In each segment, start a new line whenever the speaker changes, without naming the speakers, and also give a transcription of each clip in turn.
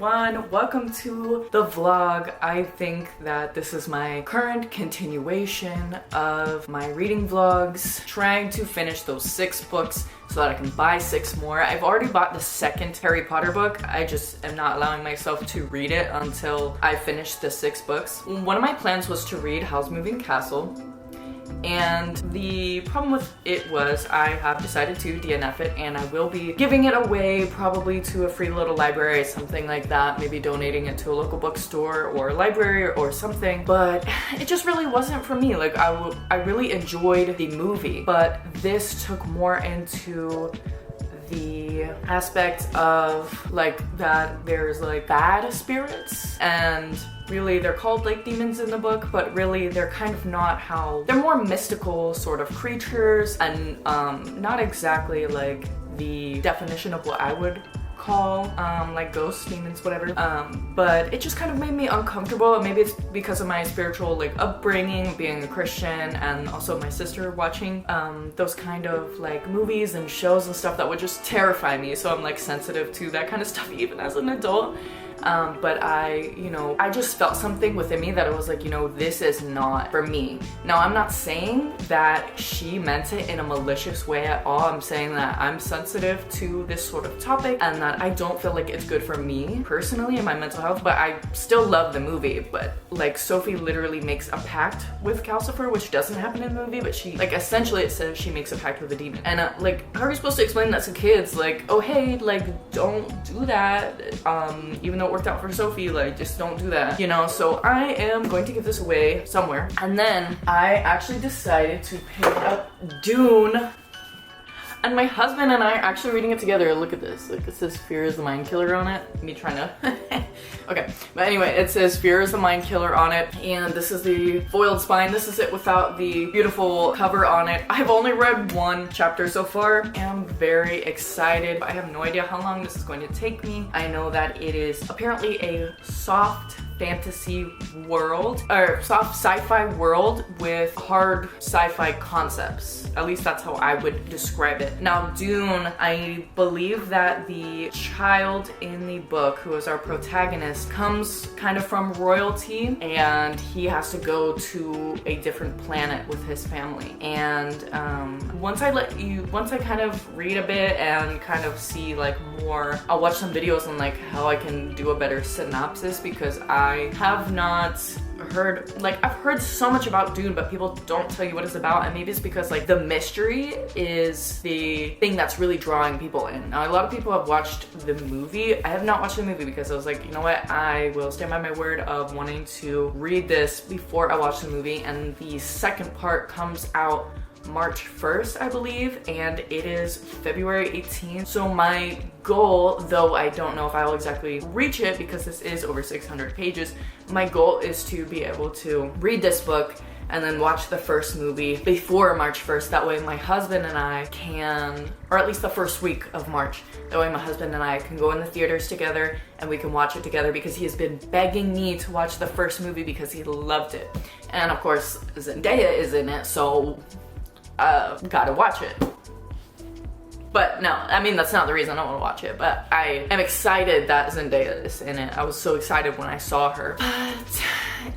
everyone, welcome to the vlog. I think that this is my current continuation of my reading vlogs, trying to finish those 6 books so that I can buy 6 more. I've already bought the 2nd Harry Potter book. I just am not allowing myself to read it until I finish the 6 books. One of my plans was to read Howl's Moving Castle, and the problem with it was I have decided to DNF it, and I will be giving it away probably to a free little library, something like that, maybe donating it to a local bookstore or a library or something, but it just really wasn't for me. Like I really enjoyed the movie, but this took more into the aspect of like that there's like bad spirits, and really they're called like demons in the book, but really they're kind of not how they're more mystical sort of creatures, and not exactly like the definition of what I would call like ghosts, demons, whatever, but it just kind of made me uncomfortable. Maybe it's because of my spiritual like upbringing, being a Christian, and also my sister watching those kind of like movies and shows and stuff that would just terrify me, so I'm like sensitive to that kind of stuff even as an adult. But I just felt something within me that it was like, this is not for me. Now, I'm not saying that she meant it in a malicious way at all. I'm saying that I'm sensitive to this sort of topic and that I don't feel like it's good for me personally and my mental health, but I still love the movie. But like Sophie literally makes a pact with Calcifer, which doesn't happen in the movie, but she like essentially it says she makes a pact with a demon. And like, how are you supposed to explain that to kids? Like, oh hey, like don't do that. Even though it worked out for Sophie, like just don't do that, so I am going to give this away somewhere. And then I actually decided to pick up Dune, and my husband and I are actually reading it together. Look at this, like it says Fear is the Mind Killer on it. Me trying to okay, but anyway, it says Fear is the Mind Killer on it, and this is the foiled spine. This is it without the beautiful cover on it. I've only read 1 chapter so far. I'm very excited. I have no idea how long this is going to take me. I know that it is apparently a soft fantasy world, or soft sci-fi world with hard sci-fi concepts. At least that's how I would describe it. Now, Dune, I believe that the child in the book, who is our protagonist, comes kind of from royalty, and he has to go to a different planet with his family. And once I kind of read a bit and kind of see like more, I'll watch some videos on like how I can do a better synopsis, because I have not heard, like I've heard so much about Dune, but people don't tell you what it's about, and maybe it's because like the mystery is the thing that's really drawing people in. Now, a lot of people have watched the movie. I have not watched the movie because I was like, you know what, I will stand by my word of wanting to read this before I watch the movie, and the 2nd part comes out March 1st, I believe, and it is February 18th. So my goal, though I don't know if I'll exactly reach it because this is over 600 pages, my goal is to be able to read this book and then watch the first movie before March 1st. That way my husband and I can, or at least the first week of March, that way my husband and I can go in the theaters together and we can watch it together, because he has been begging me to watch the first movie because he loved it. And of course, Zendaya is in it, so gotta watch it. But no, I mean, that's not the reason I want to watch it, but I am excited that Zendaya is in it. I was so excited when I saw her. But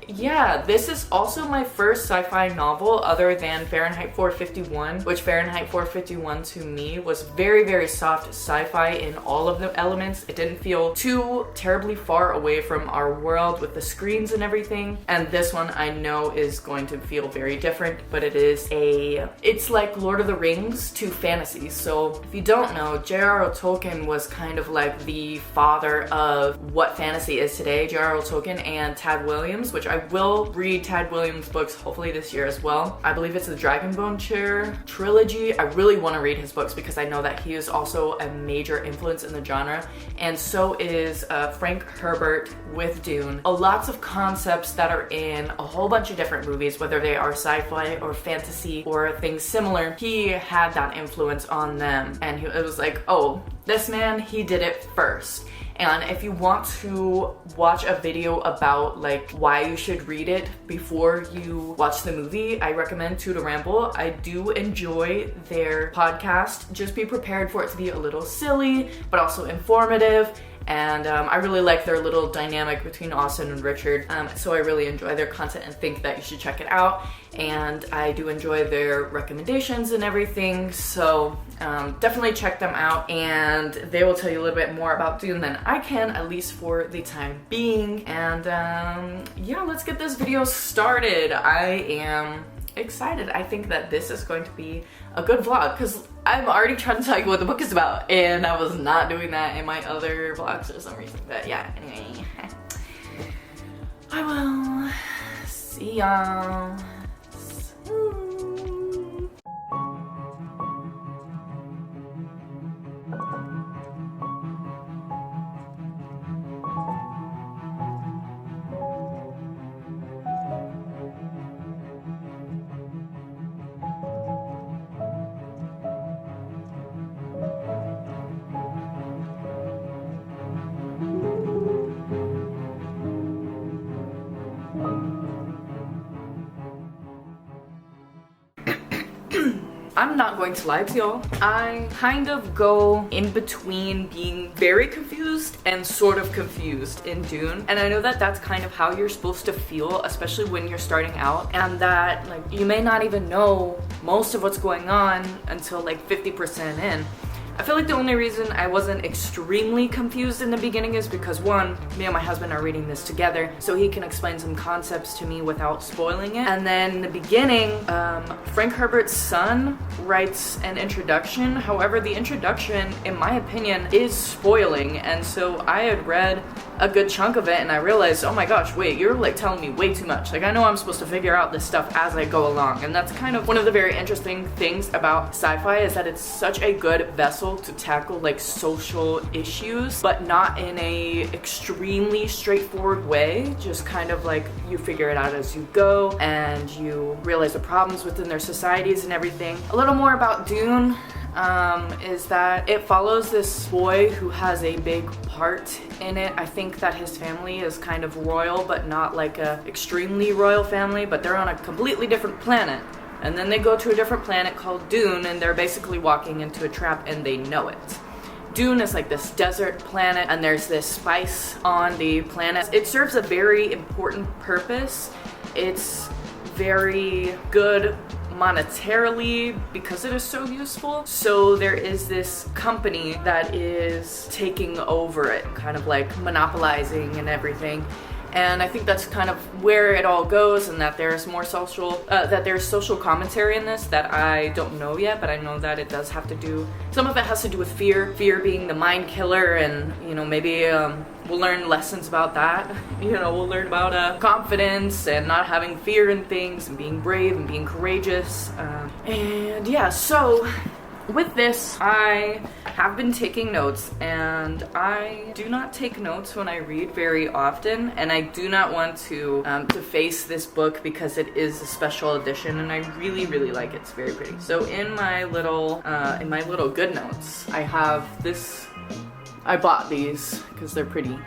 yeah, this is also my first sci-fi novel other than Fahrenheit 451, which Fahrenheit 451 to me was very, very soft sci-fi in all of the elements. It didn't feel too terribly far away from our world with the screens and everything. And this one I know is going to feel very different, but it's like Lord of the Rings to fantasy. So if you don't know, J.R.R. Tolkien was kind of like the father of what fantasy is today. J.R.R. Tolkien and Tad Williams, which I will read Tad Williams' books hopefully this year as well. I believe it's the Dragonbone Chair trilogy. I really want to read his books because I know that he is also a major influence in the genre, and so is Frank Herbert with Dune. Lots of concepts that are in a whole bunch of different movies, whether they are sci-fi or fantasy or things similar. He had that influence on them, and it was like, oh, this man, he did it first. And if you want to watch a video about like why you should read it before you watch the movie, I recommend Two to Ramble. I do enjoy their podcast. Just be prepared for it to be a little silly, but also informative. And I really like their little dynamic between Austin and Richard, so I really enjoy their content and think that you should check it out. And I do enjoy their recommendations and everything, so definitely check them out, and they will tell you a little bit more about Dune than I can, at least for the time being. And yeah, let's get this video started. I am excited. I think that this is going to be a good vlog because I'm already trying to tell you what the book is about, and I was not doing that in my other vlogs for some reason. But yeah, anyway, I will see y'all soon. I'm not going to lie to y'all. I kind of go in between being very confused and sort of confused in Dune. And I know that that's kind of how you're supposed to feel, especially when you're starting out, and that like you may not even know most of what's going on until like 50% in. I feel like the only reason I wasn't extremely confused in the beginning is because one, me and my husband are reading this together, so he can explain some concepts to me without spoiling it. And then in the beginning, Frank Herbert's son writes an introduction. However, the introduction, in my opinion, is spoiling, and so I had read a good chunk of it and I realized, oh my gosh, wait, you're like telling me way too much. Like, I know I'm supposed to figure out this stuff as I go along, and that's kind of one of the very interesting things about sci-fi, is that it's such a good vessel to tackle like social issues, but not in a extremely straightforward way. Just kind of like you figure it out as you go and you realize the problems within their societies and everything. A little more about Dune is that it follows this boy who has a big part in it. I think that his family is kind of royal, but not like a extremely royal family, but they're on a completely different planet. And then they go to a different planet called Dune, and they're basically walking into a trap and they know it. Dune is like this desert planet, and there's this spice on the planet. It serves a very important purpose. It's very good monetarily because it is so useful. So there is this company that is taking over it, kind of like monopolizing and everything. And I think that's kind of where it all goes, and that there's more social, that there's social commentary in this that I don't know yet, but I know that it does have to do, some of it has to do with fear being the mind killer, and you know, maybe we'll learn lessons about that. You know, we'll learn about confidence and not having fear in things and being brave and being courageous. And yeah, so with this, I have been taking notes, and I do not take notes when I read very often, and I do not want to deface this book because it is a special edition and I really, really like it. It's very pretty. So in my little good notes, I have this. I bought these because they're pretty.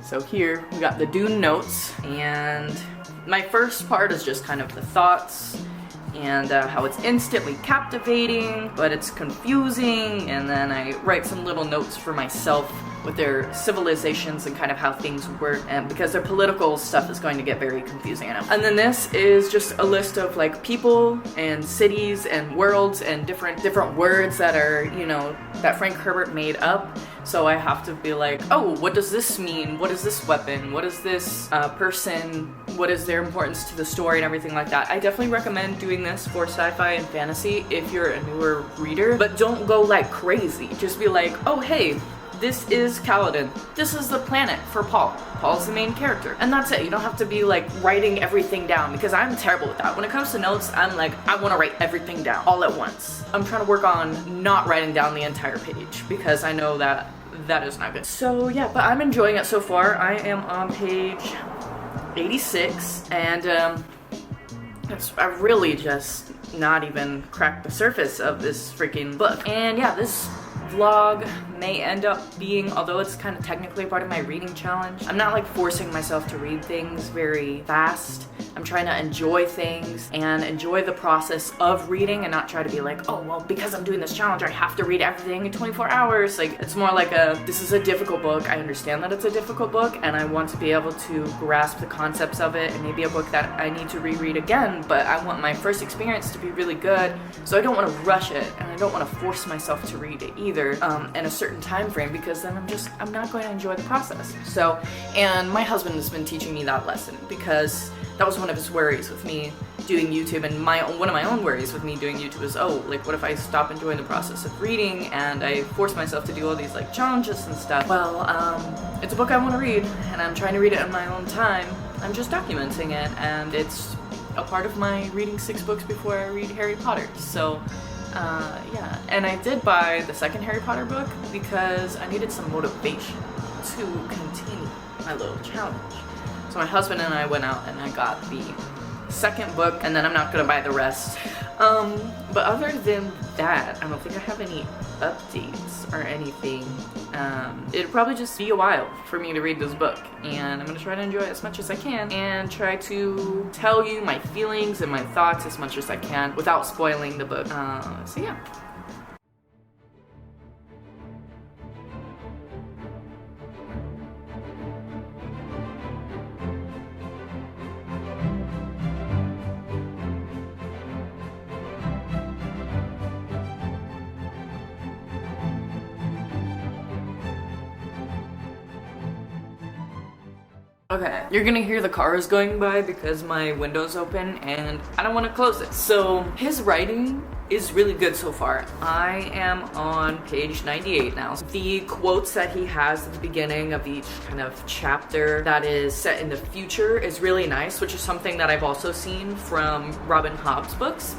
So here we got the Dune notes, and my first part is just kind of the thoughts and how it's instantly captivating, but it's confusing, and then I write some little notes for myself with their civilizations and kind of how things work, and because their political stuff is going to get very confusing, I know. And then this is just a list of like people and cities and worlds and different words that are, you know, that Frank Herbert made up. So I have to be like, oh, what does this mean? What is this weapon? What is this person? What is their importance to the story and everything like that? I definitely recommend doing this for sci-fi and fantasy if you're a newer reader, but don't go like crazy. Just be like, oh, hey, this is Kaladin. This is the planet for Paul. Paul's the main character. And that's it. You don't have to be like writing everything down, because I'm terrible with that. When it comes to notes, I'm like, I want to write everything down all at once. I'm trying to work on not writing down the entire page, because I know that that is not good. So yeah, but I'm enjoying it so far. I am on page 86, and I've really just not even cracked the surface of this freaking book. And yeah, this vlog may end up being, although it's kind of technically part of my reading challenge, I'm not like forcing myself to read things very fast. I'm trying to enjoy things and enjoy the process of reading and not try to be like, oh, well, because I'm doing this challenge, I have to read everything in 24 hours. Like, it's more like this is a difficult book. I understand that it's a difficult book and I want to be able to grasp the concepts of it, and maybe a book that I need to reread again, but I want my first experience to be really good. So I don't want to rush it, and I don't want to force myself to read it either in a certain time frame, because then I'm not going to enjoy the process. So, and my husband has been teaching me that lesson, because that was one of his worries with me doing YouTube, and one of my own worries with me doing YouTube is, oh, like, what if I stop enjoying the process of reading and I force myself to do all these like challenges and stuff? Well, it's a book I want to read, and I'm trying to read it in my own time. I'm just documenting it, and it's a part of my reading 6 books before I read Harry Potter. So, yeah. And I did buy the second Harry Potter book because I needed some motivation to continue my little challenge. So my husband and I went out and I got the second book, and then I'm not gonna buy the rest. But other than that, I don't think I have any updates or anything. It'll probably just be a while for me to read this book, and I'm gonna try to enjoy it as much as I can and try to tell you my feelings and my thoughts as much as I can without spoiling the book. So yeah. Okay, you're gonna hear the cars going by because my window's open and I don't want to close it. So his writing is really good so far. I am on page 98 now. The quotes that he has at the beginning of each kind of chapter that is set in the future is really nice, which is something that I've also seen from Robin Hobb's books.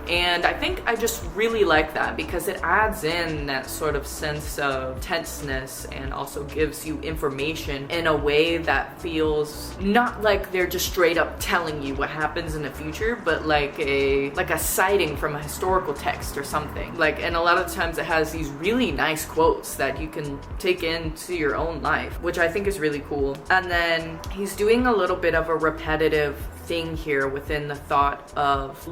And I think I just really like that because it adds in that sort of sense of tenseness and also gives you information in a way that feels not like they're just straight up telling you what happens in the future, but like a citing from a historical text or something. Like, and a lot of times it has these really nice quotes that you can take into your own life, which I think is really cool. And then he's doing a little bit of a repetitive thing here within the thought of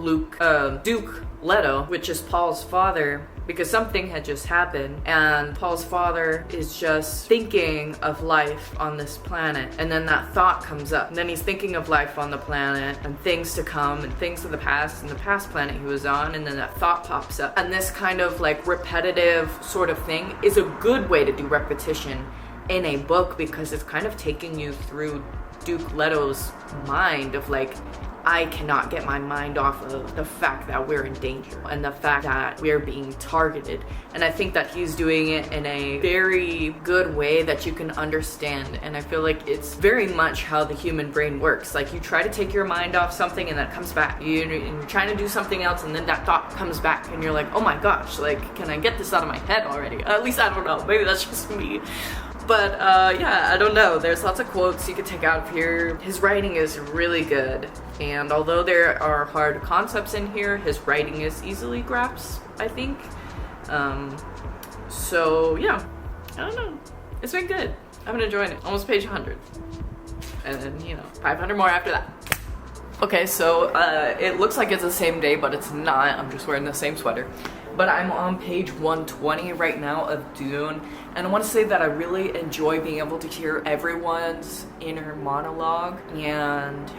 Duke Leto, which is Paul's father, because something had just happened and Paul's father is just thinking of life on this planet, and then that thought comes up, and then he's thinking of life on the planet and things to come and things of the past and the past planet he was on, and then that thought pops up. And this kind of like repetitive sort of thing is a good way to do repetition in a book, because it's kind of taking you through Duke Leto's mind of like, I cannot get my mind off of the fact that we're in danger and the fact that we're being targeted. And I think that he's doing it in a very good way that you can understand. And I feel like it's very much how the human brain works. Like, you try to take your mind off something and then it comes back. You're trying to do something else and then that thought comes back and you're like, oh my gosh, like, can I get this out of my head already? At least I don't know. Maybe that's just me. But yeah, I don't know. There's lots of quotes you could take out of here. His writing is really good. And although there are hard concepts in here, his writing is easily grasped, I think. So yeah, I don't know. It's been good. I've been enjoying it. Almost page 100. And then, 500 more after that. Okay, so it looks like it's the same day, but it's not. I'm just wearing the same sweater. But I'm on page 120 right now of Dune, and I want to say that I really enjoy being able to hear everyone's inner monologue, and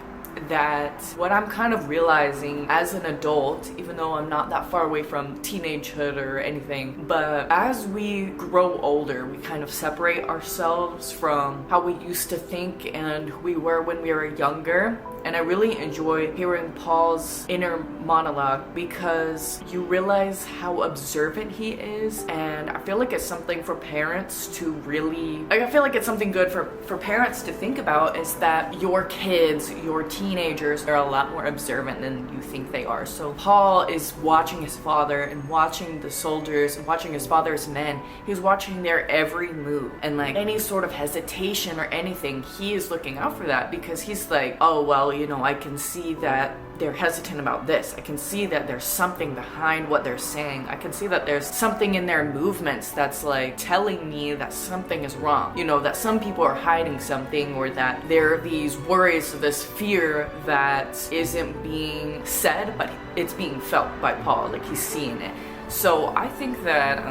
that what I'm kind of realizing as an adult, even though I'm not that far away from teenagehood or anything, but as we grow older, we kind of separate ourselves from how we used to think and who we were when we were younger. And I really enjoy hearing Paul's inner monologue because you realize how observant he is, and I feel like it's something for parents to really, I feel like it's something good for parents to think about, is that your kids, your teenagers are a lot more observant than you think they are. So Paul is watching his father and watching the soldiers and watching his father's men. He's watching their every move, and like any sort of hesitation or anything, he is looking out for that, because he's like, oh well, I can see that they're hesitant about this. I can see that there's something behind what they're saying. I can see that there's something in their movements that's like telling me that something is wrong. You know, that some people are hiding something, or that there are these worries, this fear that isn't being said, but it's being felt by Paul, like he's seeing it. So I think that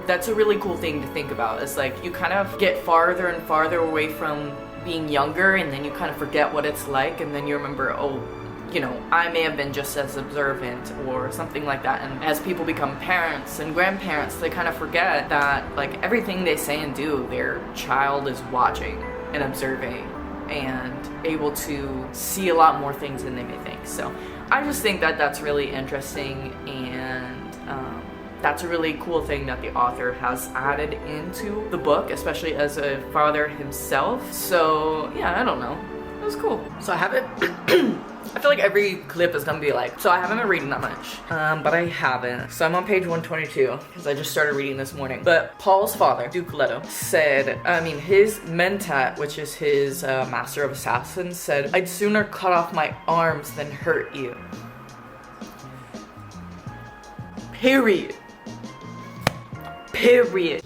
that's a really cool thing to think about. It's like you kind of get farther and farther away from being younger, and then you kind of forget what it's like, and then you remember, oh, you know, I may have been just as observant or something like that. And as people become parents and grandparents, they kind of forget that like everything they say and do, their child is watching and observing and able to see a lot more things than they may think. So I just think that that's really interesting, and that's a really cool thing that the author has added into the book, especially as a father himself. So yeah, I don't know, it was cool. So I haven't I feel like every clip is gonna be like, so I haven't been reading that much, but I haven't. So I'm on page 122 because I just started reading this morning. But Paul's father, Duke Leto, said, his mentat, which is his master of assassins, said, "I'd sooner cut off my arms than hurt you." Period. Period.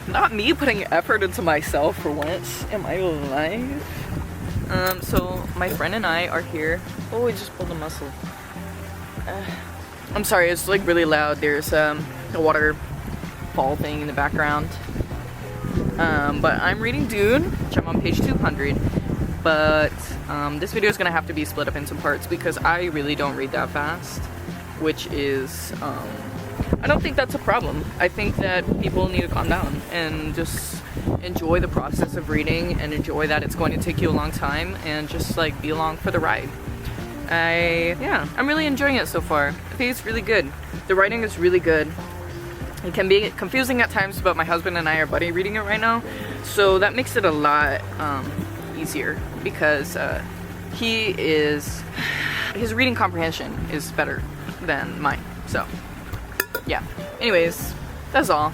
Not me putting effort into myself for once in my life. So my friend and I are here. Oh, we just pulled a muscle. I'm sorry, it's like really loud. There's a waterfall thing in the background. But I'm reading Dune, which I'm on page 200. But this video is gonna have to be split up into parts because I really don't read that fast, which is I don't think that's a problem. I think that people need to calm down and just enjoy the process of reading, and enjoy that it's going to take you a long time, and just like be along for the ride. I'm really enjoying it so far. I think it's really good. The writing is really good. It can be confusing at times, but my husband and I are buddy reading it right now, so that makes it a lot easier because his reading comprehension is better than mine. So yeah, anyways, that's all.